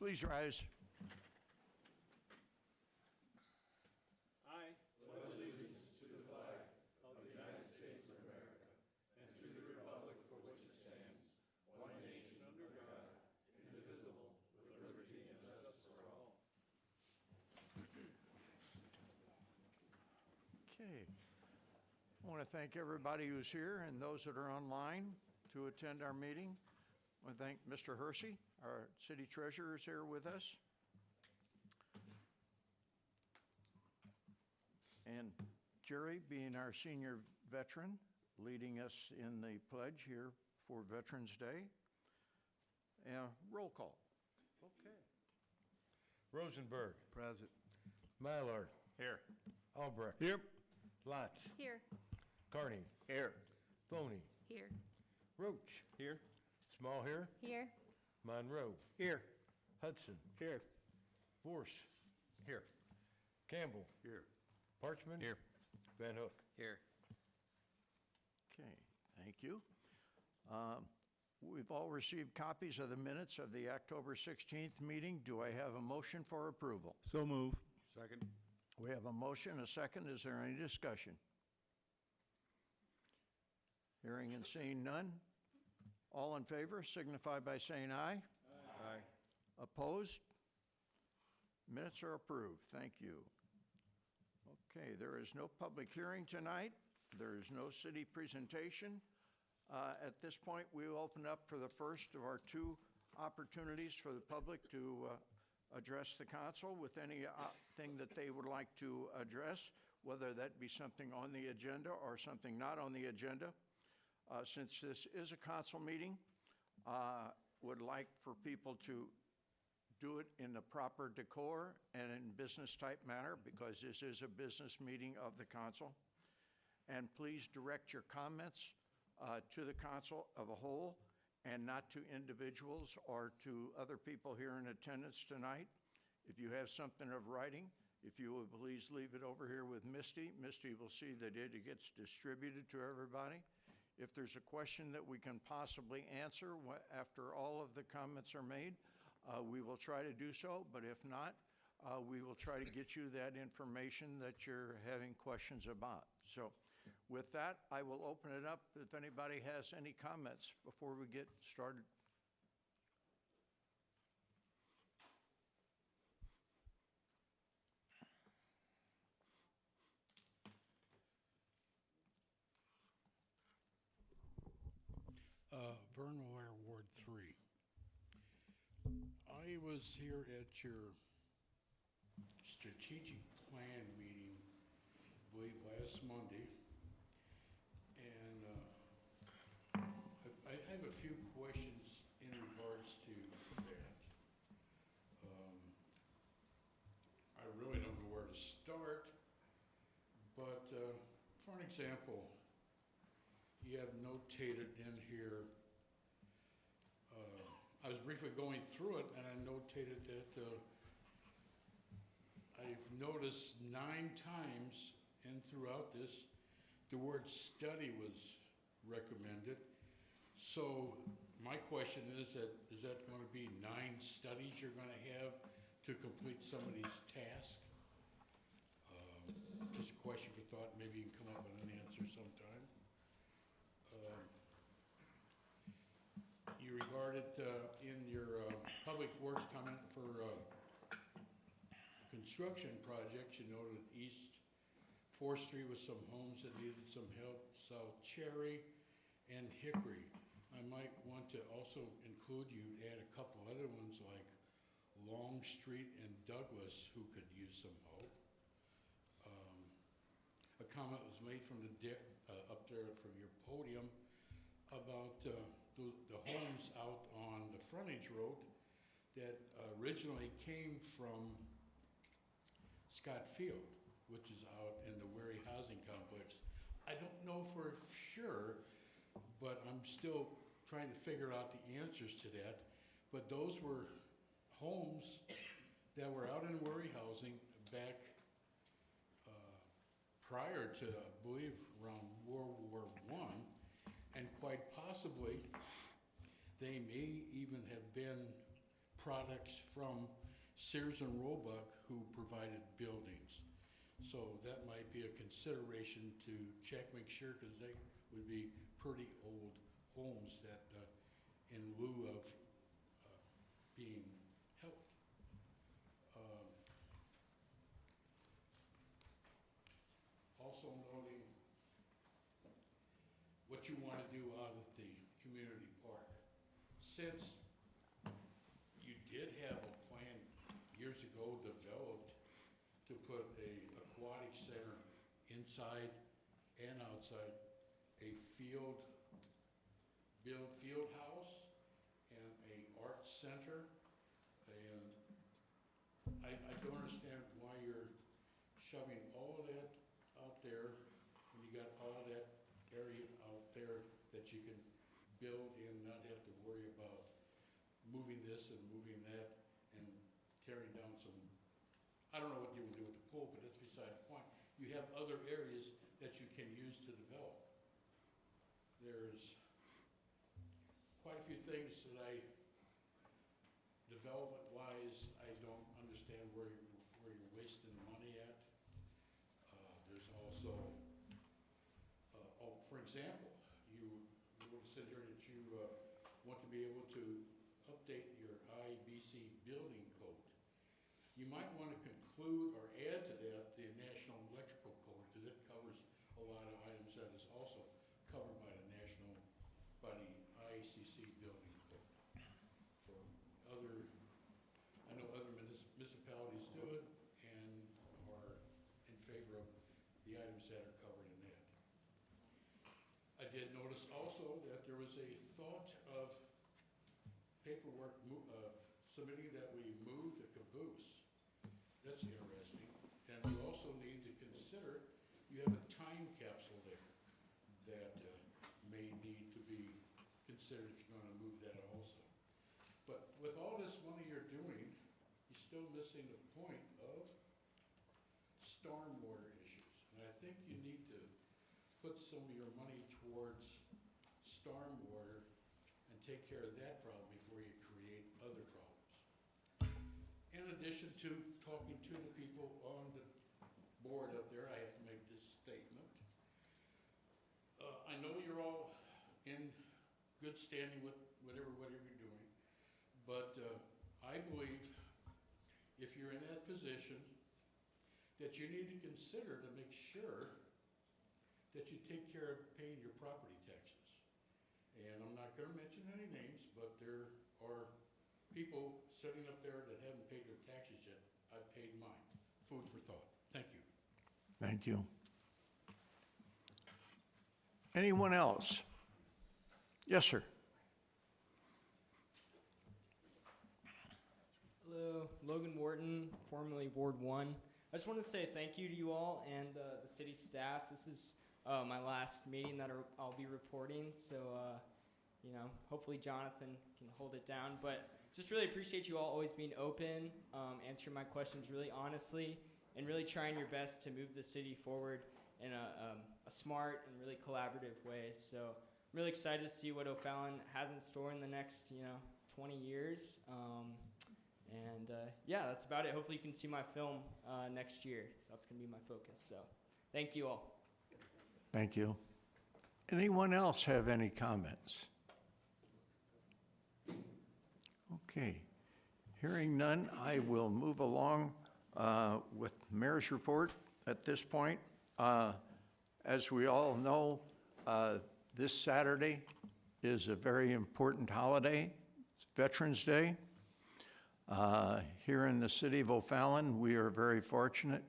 Please rise. I Okay. I want to thank everybody who's here and those that are online to attend our meeting. I want to thank Mr. Hersey, our city treasurer, is here with us. And Jerry, being our senior veteran, leading us in the pledge here for Veterans Day. Roll call. Okay. Rosenberg. Present. Mallard. Here. Albrecht. Here. Lotz. Here. Carney. Here. Thoney. Here. Roach. Here. Small here. Here. Monroe. Here. Hudson. Here. Vorse. Here. Campbell. Here. Parchman. Here. Van Hook. Here. Okay, thank you. We've all received copies of the minutes of the October 16th meeting. Do I have a motion for approval? So move. Second. We have a motion, a second. Is there any discussion? Hearing and seeing none. All in favor signify by saying aye. Aye. Opposed? Minutes are approved. Thank you. Okay, there is no public hearing tonight. There is no city presentation. At this point, we will open up for the first of our two opportunities for the public to address the council with anything that they would like to address, whether that be something on the agenda or something not on the agenda. Since this is a council meeting, would like for people to do it in the proper decor and in business type manner, because this is a business meeting of the council. And please direct your comments to the council of a whole and not to individuals or to other people here in attendance tonight. If you have something of writing, if you would please leave it over here with Misty. Misty will see that it gets distributed to everybody. If there's a question that we can possibly answer after all of the comments are made, we will try to do so, but if not, we will try to get you that information that you're having questions about. So with that, I will open it up if anybody has any comments before we get started. Vern Ware, Ward 3. I was here at your strategic plan meeting, I believe last Monday, and I have a few questions in regards to that. I really don't know where to start, but for an example, you have notated in here, I was briefly going through it and I notated that I've noticed 9 times and throughout this, the word study was recommended. So my question is that going to be 9 studies you're going to have to complete some of these tasks? Just a question for thought, maybe you can come up with an answer sometime. You regarded in your public works comment for construction projects, you noted East 4th Street with some homes that needed some help, South Cherry and Hickory. I might want to also include you, add a couple other ones like Long Street and Douglas who could use some help. A comment was made from the up there from your podium about the homes out on the frontage road that originally came from Scott Field, which is out in the Wary Housing Complex. I don't know for sure, but I'm still trying to figure out the answers to that. But those were homes that were out in Wary Housing back prior to, I believe, around World War I, and quite possibly they may even have been products from Sears and Roebuck, who provided buildings. So that might be a consideration to check, make sure, because they would be pretty old homes that, in lieu of being helped. Also noting what you want to do out of the community park. Since you did have a plan years ago developed to put a aquatic center inside and outside, a field house and a art center, and I don't understand why you're shoving all of that out there when you got all that area out there that you can build and not have to worry about moving this and moving that and tearing down some, I don't know what you would do with the pool, but that's beside the point. You have other areas that you can use to develop. There's quite a few things that development-wise, I don't understand where you're wasting money at. There's also, for example, you said here that you want to be able to update your IBC building code. You might want to conclude or add to that the National Electrical Code, because it covers a lot of items that is also covered by the ICC building code. For other, I know other municipalities do it and are in favor of the items that are covered in that. I did notice also that there was a thought of paperwork submitting that we move the caboose. That's interesting. And we also need to consider, you have a time capsule there that may need to be considered if you're going to move that also. But with all this money you're doing, you're still missing the point of stormwater issues. And I think you need to put some of your money towards stormwater and take care of that problem before you create other problems. In addition to talking to the people on the board up there, I have to make this statement. I know you're all in good standing with whatever you're doing, but I believe if you're in that position, that you need to consider to make sure that you take care of paying your property taxes. And I'm not going to mention any names, but there are people sitting up there that haven't paid their taxes yet. I've paid mine. Food for thought. Thank you. Thank you. Anyone else? Yes, sir. Hello, Logan Wharton, formerly Ward 1. I just want to say thank you to you all and the city staff. This is my last meeting that I'll be reporting, so hopefully Jonathan can hold it down. But just really appreciate you all always being open, answering my questions really honestly, and really trying your best to move the city forward in a smart and really collaborative way. So I'm really excited to see what O'Fallon has in store in the next 20 years. Yeah, that's about it. Hopefully you can see my film next year. That's going to be my focus. So thank you all. Thank you. Anyone else have any comments? Okay. Hearing none, I will move along with Mayor's report at this point. As we all know, this Saturday is a very important holiday. It's Veterans Day. Here in the city of O'Fallon, we are very fortunate.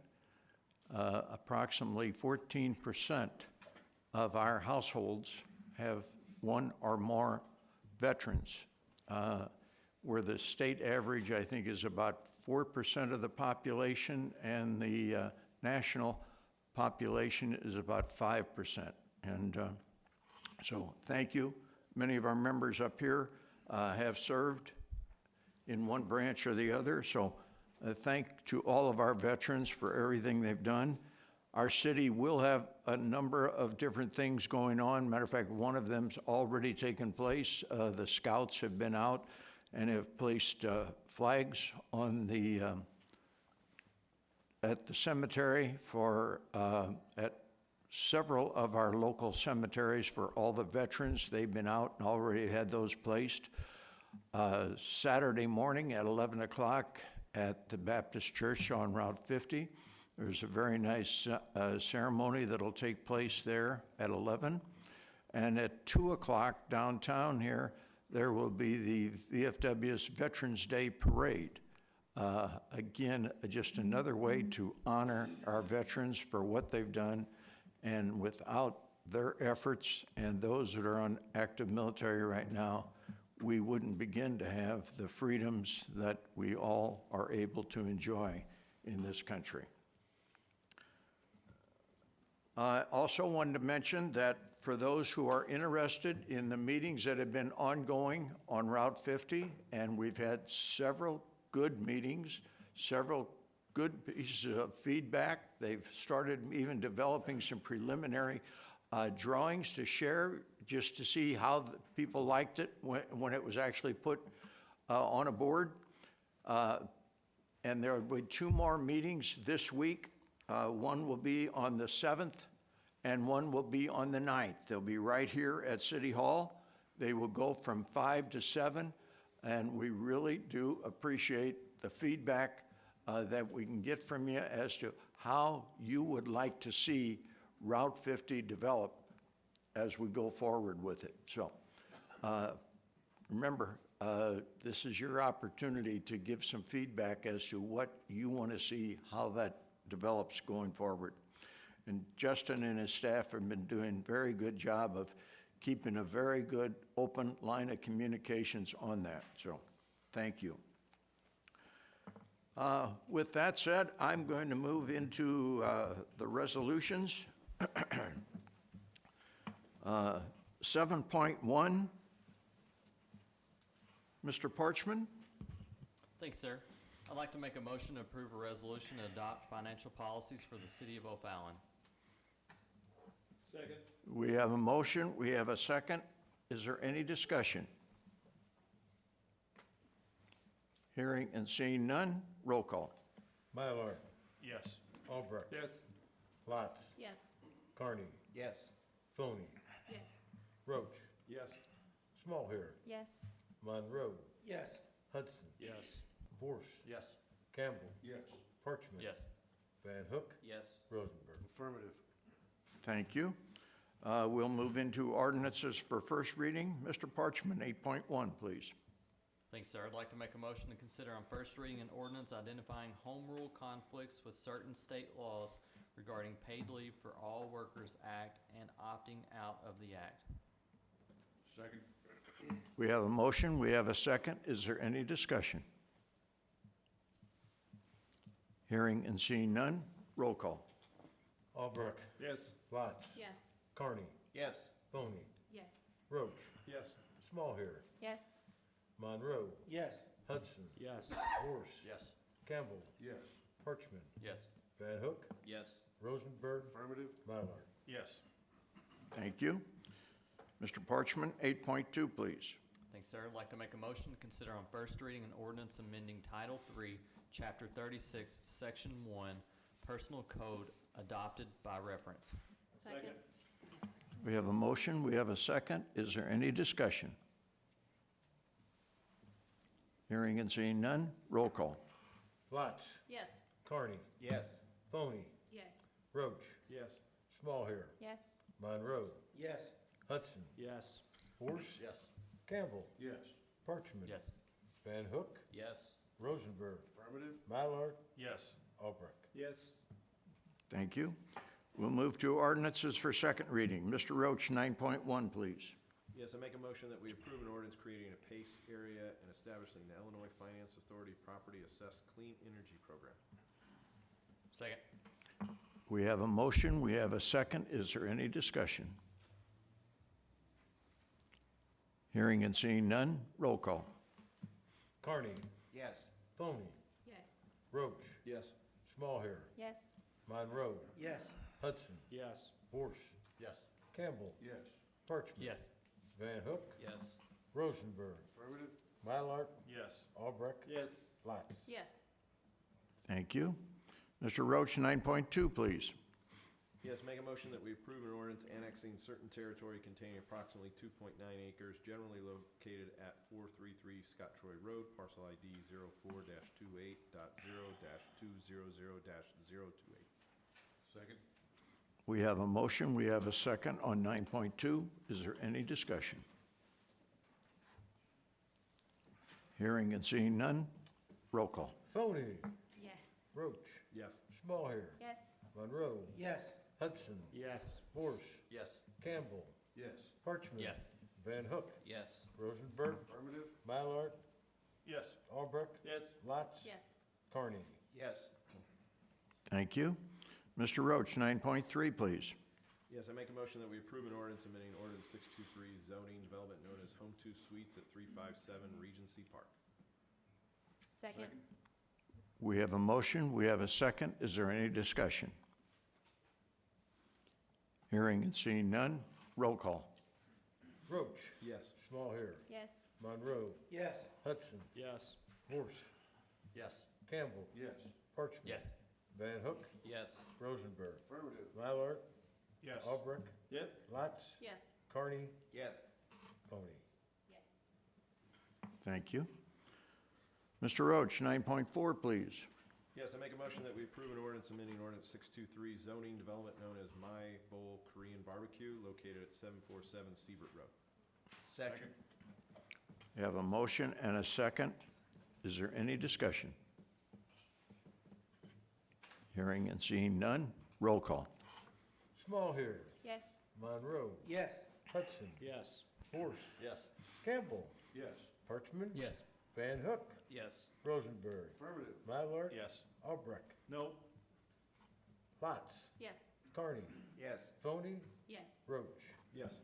Approximately 14% of our households have one or more veterans, where the state average, I think, is about 4% of the population, and the national population is about 5%. And so thank you. Many of our members up here have served in one branch or the other, so thank to all of our veterans for everything they've done. Our city will have a number of different things going on. Matter of fact, one of them's already taken place. The Scouts have been out and have placed flags on the, at the cemetery for, at several of our local cemeteries for all the veterans. They've been out and already had those placed. Saturday morning at 11 o'clock at the Baptist Church on Route 50. There's a very nice ceremony that'll take place there at 11. And at 2 o'clock downtown here, there will be the VFW's Veterans Day Parade. Again, just another way to honor our veterans for what they've done, and without their efforts and those that are on active military right now, we wouldn't begin to have the freedoms that we all are able to enjoy in this country. I also wanted to mention that for those who are interested in the meetings that have been ongoing on Route 50, and we've had several good meetings, several good pieces of feedback. They've started even developing some preliminary drawings to share just to see how the people liked it when it was actually put on a board. And there will be 2 more meetings this week. One will be on the 7th and one will be on the 9th. They'll be right here at City Hall. They will go from 5 to 7, and we really do appreciate the feedback that we can get from you as to how you would like to see Route 50 develop as we go forward with it. So remember, this is your opportunity to give some feedback as to what you want to see, how that develops going forward. And Justin and his staff have been doing a very good job of keeping a very good open line of communications on that. So thank you. With that said, I'm going to move into the resolutions. 7.1, Mr. Parchman. Thanks, sir. I'd like to make a motion to approve a resolution to adopt financial policies for the city of O'Fallon. Second. We have a motion, we have a second. Is there any discussion? Hearing and seeing none, roll call. Mylar. Yes. Albrecht. Yes. Lotz. Yes. Carney. Yes. Phony. Yes. Roach. Yes. Small Hair. Yes. Monroe. Yes. Hudson. Yes. Vorse. Yes. Campbell. Yes. Parchman. Yes. Van Hook. Yes. Rosenberg. Affirmative. Thank you. We'll move into ordinances for first reading. Mr. Parchman, 8.1, please. Thanks, sir. I'd like to make a motion to consider on first reading an ordinance identifying home rule conflicts with certain state laws regarding paid leave for all workers act and opting out of the act. Second. We have a motion, we have a second. Is there any discussion? Hearing and seeing none, roll call. Albrecht. Yes. Lotz. Yes. Carney. Yes. Phony. Yes. Roach. Yes. Small Hair. Yes. Monroe. Yes. Hudson. Yes. Vorse. Yes. Campbell. Yes. Parchman. Yes. Van Hook. Yes. Rosenberg. Affirmative. Mylar. Yes. Thank you. Mr. Parchman, 8.2, please. Thanks, sir. I'd like to make a motion to consider on first reading an ordinance amending Title III, Chapter 36, Section 1, Personal Code adopted by reference. Second. We have a motion, we have a second. Is there any discussion? Hearing and seeing none, roll call. Lotz. Yes. Carney. Yes. Phony. Yes. Roach. Yes. Small Hair. Yes. Monroe. Yes. Hudson. Yes. Vorse. Yes. Campbell. Yes. Parchman. Yes. Van Hook. Yes. Rosenberg. Affirmative. Mylar. Yes. Albrecht. Yes. Thank you. We'll move to ordinances for second reading. Mr. Roach, 9.1, please. Yes, I make a motion that we approve an ordinance creating a PACE area and establishing the Illinois Finance Authority Property Assessed Clean Energy Program. Second. We have a motion, we have a second. Is there any discussion? Hearing and seeing none, roll call. Carney. Yes. Phony. Yes. Roach. Yes. Small Hair. Yes. Monroe. Yes. Hudson. Yes. Vorse. Yes. Campbell. Yes. Parchman. Yes. Van Hook. Yes. Rosenberg. Affirmative. Mylart, Yes. Albrecht, Yes. Lots. Yes. Thank you. Mr. Roach, 9.2, please. Yes, make a motion that we approve an ordinance annexing certain territory containing approximately 2.9 acres generally located at 433 Scott Troy Road, parcel ID 04-28.0-200-028. Second? We have a motion, we have a second on 9.2. Is there any discussion? Hearing and seeing none, roll call. Foney, Yes. Roach, Yes. Smallhair, Yes. Monroe, Yes. Hudson, Yes. Morse, Yes. Campbell, Yes. Parchman. Yes. Van Hook, Yes. Rosenberg, Affirmative? Mylart, Yes. Albrecht, Yes. Lots. Yes. Carney. Yes. Thank you. Mr. Roach, 9.3, please. Yes, I make a motion that we approve an ordinance amending ordinance 623 zoning development known as Home 2 Suites at 357 Regency Park. Second. We have a motion, we have a second. Is there any discussion? Hearing and seeing none, roll call. Roach, Yes. Smallhair, Yes. Monroe, Yes. Hudson, Yes. Morse, Yes. Campbell, Yes. Parchman. Yes. Van Hook, Yes. Rosenberg, Affirmative? Mylart, Yes. Albrecht, Yep. Lots. Yes. Carney, Yes. Foney. Yes. Thank you. Mr. Roach, 9.4, please. Yes, I make a motion that we approve an ordinance amending ordinance 623 zoning development known as My Bowl Korean Barbecue located at 747 Siebert Road. Second? We have a motion and a second. Is there any discussion? Hearing and seeing none, roll call. Smallhair, Yes. Monroe, Yes. Hudson, Yes. Morse, Yes. Campbell, Yes. Parchman. Yes. Van Hook, Yes. Rosenberg, Affirmative? Mylart. Yes. Albrecht, No. Lots. Yes. Carney, Yes. Foney, Yes. Roach. Yes.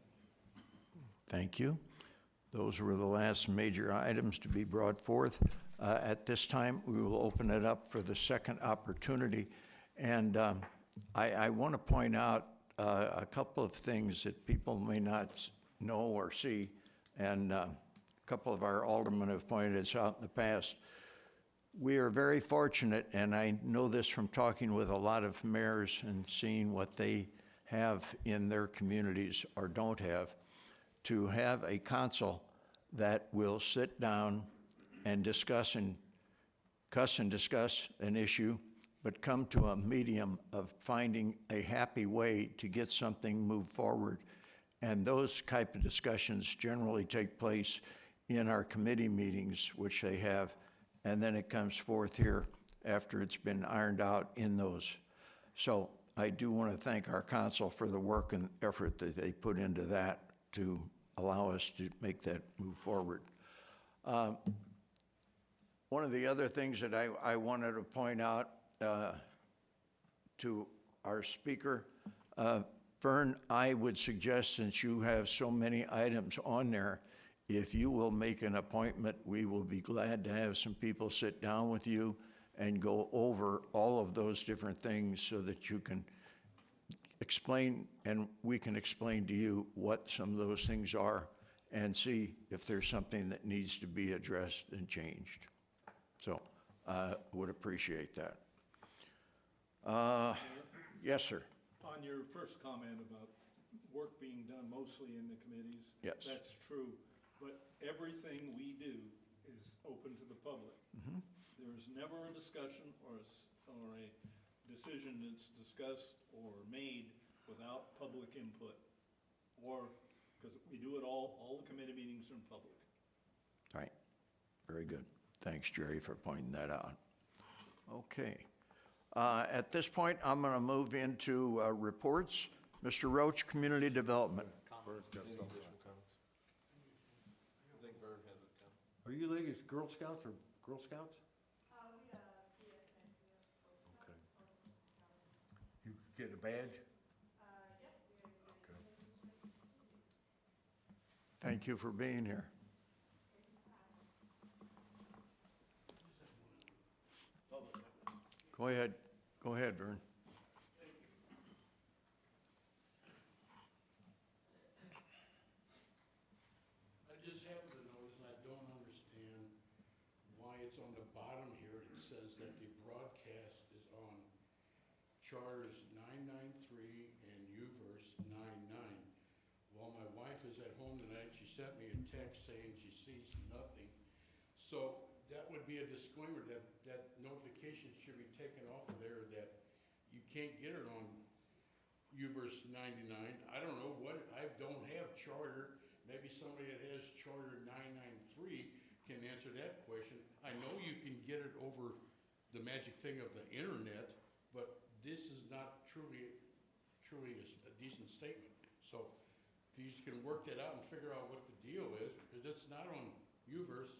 Thank you. Those were the last major items to be brought forth. At this time, we will open it up for the second opportunity. And I want to point out a couple of things that people may not know or see, and a couple of our aldermen have pointed this out in the past. We are very fortunate, and I know this from talking with a lot of mayors and seeing what they have in their communities or don't have, to have a council that will sit down and discuss an issue, but come to a medium of finding a happy way to get something moved forward. And those type of discussions generally take place in our committee meetings, which they have, and then it comes forth here after it's been ironed out in those. So I do want to thank our council for the work and effort that they put into that to allow us to make that move forward. One of the other things that I wanted to point out to our speaker, Vern, I would suggest, since you have so many items on there, if you will make an appointment, we will be glad to have some people sit down with you and go over all of those different things so that you can explain and we can explain to you what some of those things are and see if there's something that needs to be addressed and changed. So would appreciate that. Yes, sir. On your first comment about work being done mostly in the committees. Yes. That's true, but everything we do is open to the public. There's never a discussion or a decision that's discussed or made without public input. Or, because we do it all the committee meetings are in public. All right, very good. Thanks, Jerry, for pointing that out. Okay. At this point, I'm going to move into reports. Mr. Roach, Community Development. Vern's got some additional comments. I think Vern has a comment. Are you ladies Girl Scouts or Girl Scouts? Okay. You get a badge? Thank you for being here. Go ahead, Vern. I just happen to notice, and I don't understand it's on the bottom here, it says that the broadcast is on Charters 993 and UVerse 99. While my wife is at home tonight, she sent me a text saying she sees nothing. So that would be a disclaimer that that notification should be taken off of there, that you can't get it on UVerse 99. I don't know what, I don't have Charter. Maybe somebody that has Charter 993 can answer that question. I know you can get it over the magic thing of the internet, but this is not truly a decent statement. So if you can work that out and figure out what the deal is, because it's not on UVerse,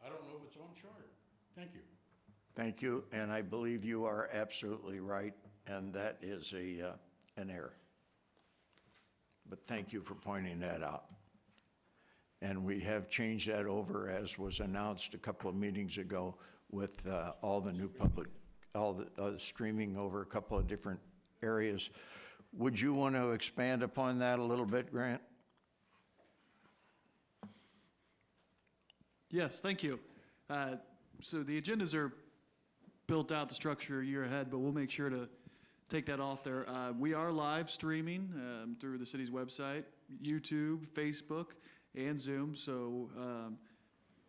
I don't know if it's on Charter. Thank you. Thank you, and I believe you are absolutely right, and that is an error. But thank you for pointing that out. And we have changed that over, as was announced a couple of meetings ago, with all the new public, all the streaming over a couple of different areas. Would you want to expand upon that a little bit, Grant? Yes, thank you. So the agendas are built out, the structure a year ahead, but we'll make sure to take that off there. We are live streaming through the city's website, YouTube, Facebook, and Zoom. So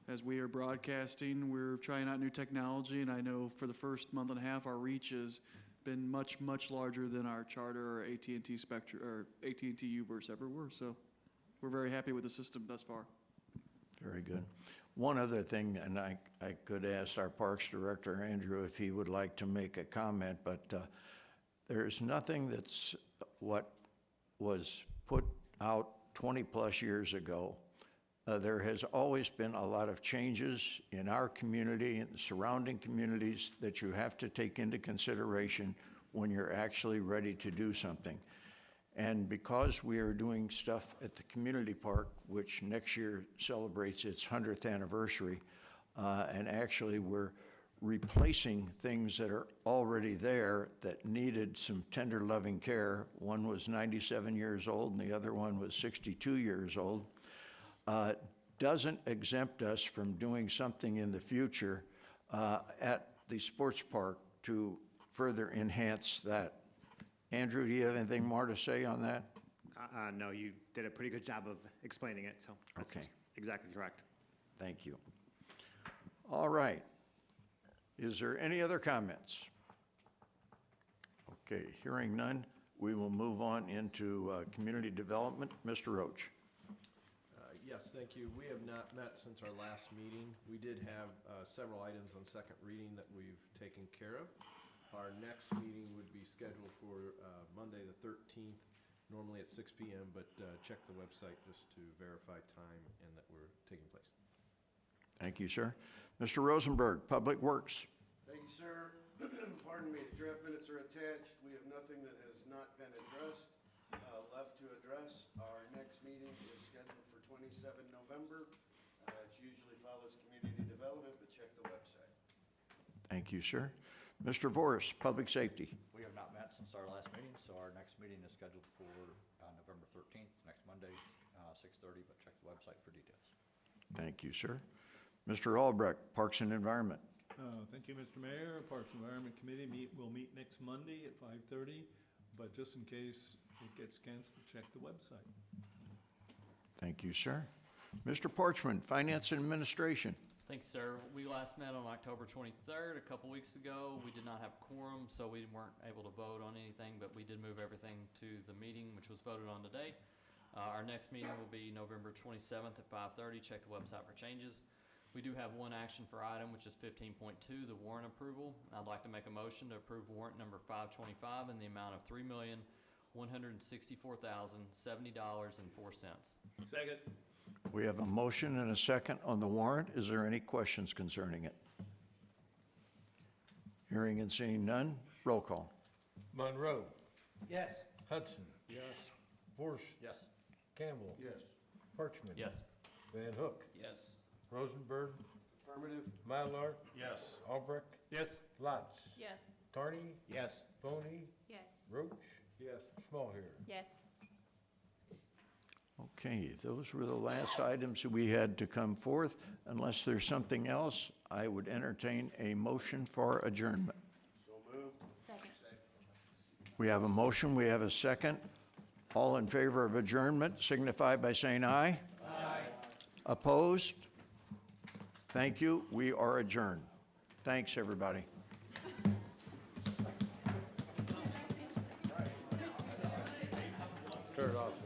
as we are broadcasting, we're trying out new technology, and I know for the first month and a half, our reach has been much, much larger than our Charter or AT&T Spectrum or AT&T UVerse ever were. So we're very happy with the system thus far. Very good. One other thing, and I could ask our Parks Director, Andrew, if he would like to make a comment, but there's nothing that's what was put out 20-plus years ago. There has always been a lot of changes in our community and the surrounding communities that you have to take into consideration when you're actually ready to do something. And because we are doing stuff at the community park, which next year celebrates its 100th anniversary, and actually we're replacing things that are already there that needed some tender loving care. One was 97 years old and the other one was 62 years old. Doesn't exempt us from doing something in the future at the sports park to further enhance that. Andrew, do you have anything more to say on that? No, you did a pretty good job of explaining it, so that's Okay. exactly correct. Thank you. All right. Is there any other comments? Okay, hearing none, we will move on into community development. Mr. Roach. Yes, thank you. We have not met since our last meeting. We did have several items on second reading that we've taken care of. Our next meeting would be scheduled for Monday the 13th, normally at 6 p.m., but check the website just to verify time and that we're taking place. Thank you, sir. Mr. Rosenberg, Public Works. Thank you, sir. Pardon me, the draft minutes are attached. We have nothing that has not been addressed, left to address. Our next meeting is scheduled for 27 November. It usually follows community development, but check the website. Thank you, sir. Mr. Voris, Public Safety. We have not met since our last meeting, so our next meeting is scheduled for November 13th, next Monday, 6:30, but check the website for details. Thank you, sir. Mr. Albrecht, Parks and Environment. Thank you, Mr. Mayor. Parks and Environment Committee will meet next Monday at 5:30, but just in case it gets canceled, check the website. Thank you, sir. Mr. Porchman, Finance and Administration. Thanks, sir. We last met on October 23rd, a couple weeks ago. We did not have quorum, so we weren't able to vote on anything, but we did move everything to the meeting, which was voted on today. Our next meeting will be November 27th at 5:30. Check the website for changes. We do have one action for item, which is 15.2, the warrant approval. I'd like to make a motion to approve warrant number 525 in the amount of $3,164,070.04. Second. We have a motion and a second on the warrant. Is there any questions concerning it? Hearing and seeing none, roll call. Monroe, Yes. Hudson, Yes. Vorse, Yes. Campbell. Yes. Parchman. Yes. Van Hook, Yes. Rosenberg, Affirmative. Mylard, Yes. Albrecht, Yes. Lotz, Yes. Carney, Yes. Boney, Yes. Roach, Yes. Smallhair. Yes. Okay, those were the last items we had to come forth. Unless there's something else, I would entertain a motion for adjournment. So moved. Second. We have a motion, we have a second. All in favor of adjournment signify by saying aye. Aye. Opposed? Thank you. We are adjourned. Thanks, everybody. Turn it off.